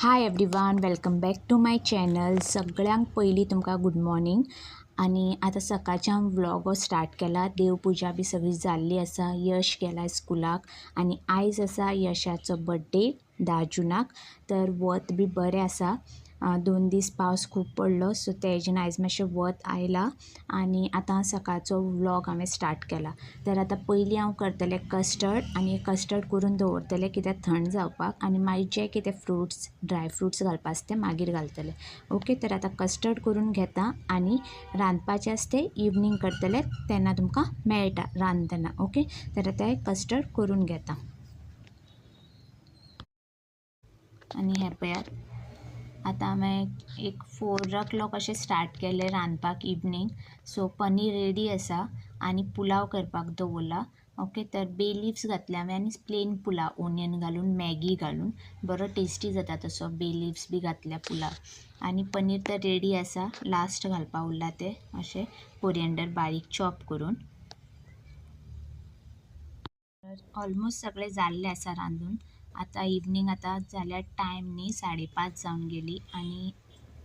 High everyone, welcome back to my channel. सगळ्यांक पयलीं तुमकां गुड मॉर्निंग. आणि आता सकाळच्यान व्लॉग स्टार्ट केला. देवपूजा बी सगळी जाल्ली आसा. यश गेला स्कुलाक आणि आयज आसा यशाचो बर्थडे 10 जूनाक. तर वत बी बरें आसा. 2 दीस पावस खूब पडलो, सो तेजेन आयज मातशें वत आयला. आणि आता सकाळचो व्लॉग हांवें स्टार्ट केला. तर आता पयलीं हांव करतलें कस्टर्ड, आणि कस्टर्ड करून दवरतलें कित्याक थंड जावपाक, आनी मागीर जे कितें फ्रुट्स ड्राय फ्रुट्स घालपा आसता ते मागीर घालतलें. ओके, तर आता कस्टर्ड करून घेता आनी रांदपाचें आसता तें इवनिंग करतलें, तेन्ना तुमकां मेळटा रांदतना. ओके, तर आता हें कस्टर्ड करून घेता. आनी हें पळयात, आतां हांवें एक 4 o'clock अशें स्टार्ट केलें रांदपाक इवनिंग. सो पनीर रेडी आसा आनी पुलाव करपाक दवरला. ओके, तर बे लिव्स घातले हांवें आनी प्लेन पुलाव ओनियन घालून मॅगी घालून बरो टेस्टी जाता तसो. बे लिव्स बी घातल्या पुलाव. आनी पनीर तर रेडी आसा, लास्ट घालपा उरला तें अशें कोरिएंडर बारीक चॉप करून. ऑलमोस्ट सगळें जाल्लें आसा रांदून. आतां इवनिंग आतां जाल्यार टायम न्ही 5:30 जावन गेली आनी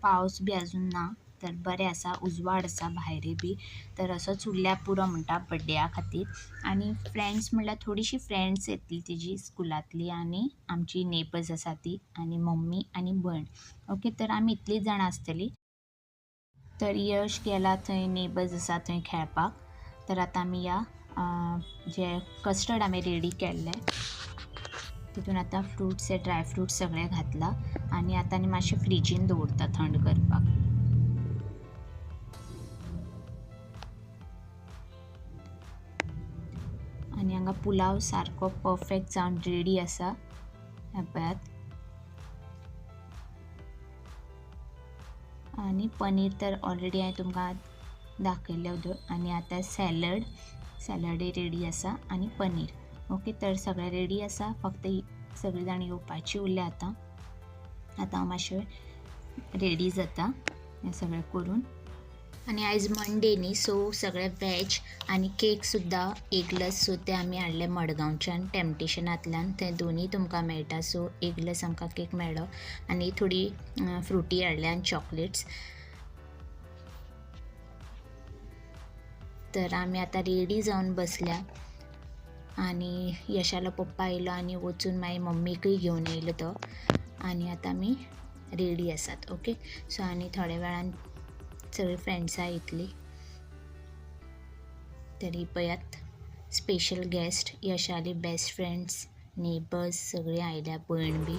पावस बी आजून ना. तर बरें आसा, उजवाड आसा भायरूय बी. तर असोच उरल्यार पुरो म्हणटा बड्डेया खातीर. आनी फ्रेंड्स म्हणल्यार थोडीशीं फ्रेंड्स येतलीं तिजी स्कुलांतलीं आनी आमची नेबर्स आसा ती, आनी मम्मी आनी भयण. ओके, तर आमी इतलींच जाणां आसतलीं. तर यश गेला थंय, नेबर्स आसा थंय खेळपाक. तर आतां आमी या जे कस्टर्ड हांवें रेडी केल्लें तितून आतां फ्रुट्स ड्राय फ्रुट्स सगळे घातला आनी आतां आनी मातशें फ्रिजीन दवरता थंड करपाक. आनी हांगा पुलाव सारको परफेक्ट जावन रेडी आसा. पळयात. आनी पनीर तर ऑलरेडी हांवें तुमकां दाखयलें. आनी आतां सॅलडय रेडी आसा आनी पनीर. ओके, तर सगळें रेडी आसा, फक्त सगळीं जाण येवपाची उरल्या आतां. आतां हांव मातशें रेडी जाता हें सगळें करून. आनी आयज मंडे न्ही, सो सगळें वॅज आनी केक सुद्दां एगलस, सो ते आमी हाडले मडगांवच्यान टेम्पटेशनांतल्यान. थंय दोनूय तुमकां मेळटा, सो एगलस आमकां केक मेळ्ळो आनी थोडी फ्रुटी हाडल्या आनी चॉकलेट्स. तर आमी आतां रेडी जावन बसल्या आनी यशालो पप्पा येयलो आनी वचून मागीर मम्मीकूय घेवन येयलो तो. आनी आतां आमी रेडी आसात. ओके, सो आनी थोड्या वेळान सगळीं फ्रेंड्सां येतलीं. तरी पळयात, स्पेशल गेस्ट यशाली बेस्ट फ्रेंड्स, नेबर्स सगळीं आयल्या, भयण बी.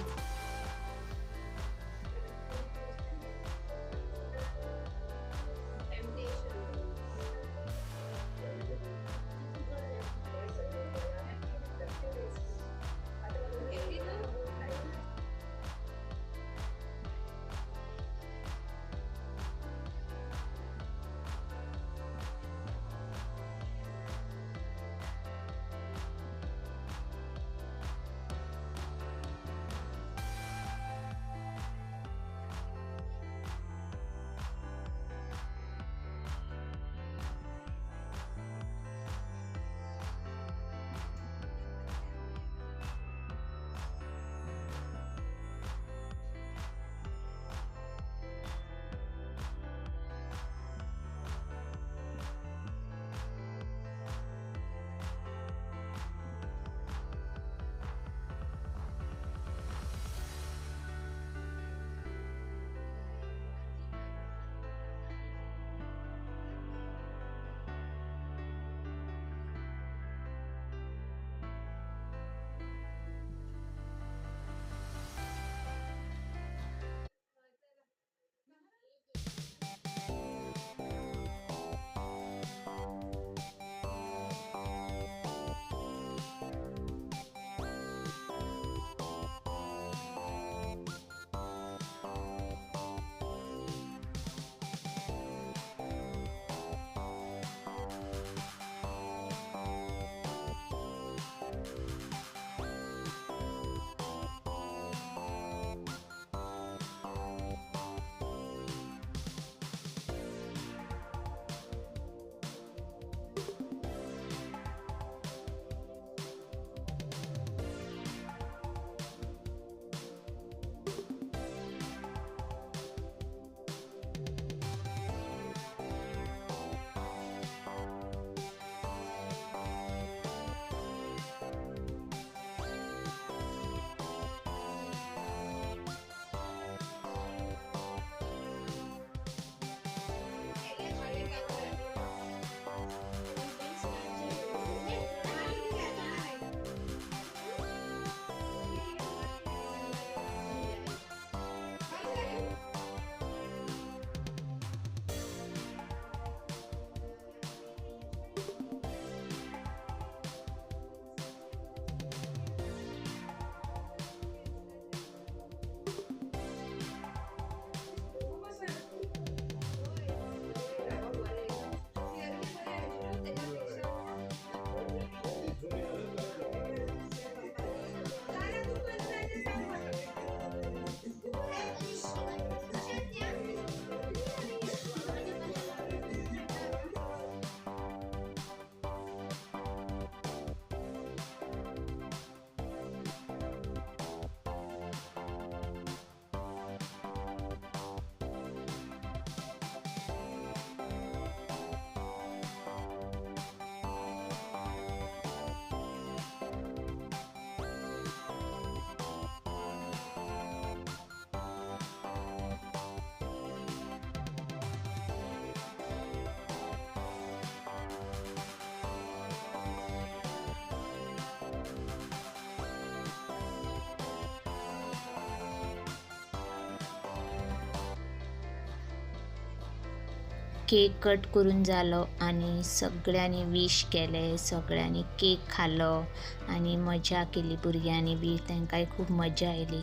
केक कट करून जालो आणि सगळ्यांनी विश केले, सगळ्यांनी केक खालो आणि मजा केली भुरग्यांनी बी, तांकांय खूब मजा आयली.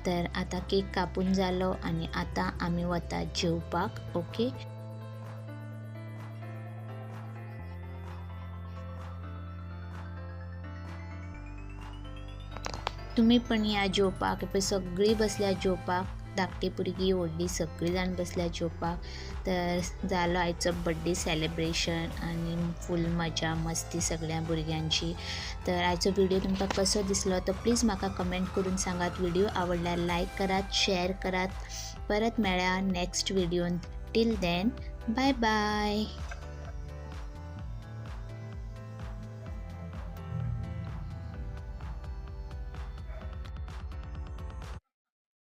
तर आता केक कापून जालो आणि आता आमी वतात जेवपाक. ओके. तुम्ही पण या जेवपाक. पळय सगळीं बसल्या जेवपाक, धाकटी भुरगीं व्हडलीं सगळीं जाण बसल्या जेवपाक. तर जालो आयचो बर्थडे सेलिब्रेशन आणि फूल मजा मस्ती सगळ्या भुरग्यांची. तर आयचो व्हिडिओ तुमकां कसो दिसलो तो प्लीज म्हाका कमेंट करून सांगात. व्हिडिओ आवडल्यार लायक करात, शेअर करात. परत मेळ्या नेक्स्ट व्हिडिओन. Till then bye bye.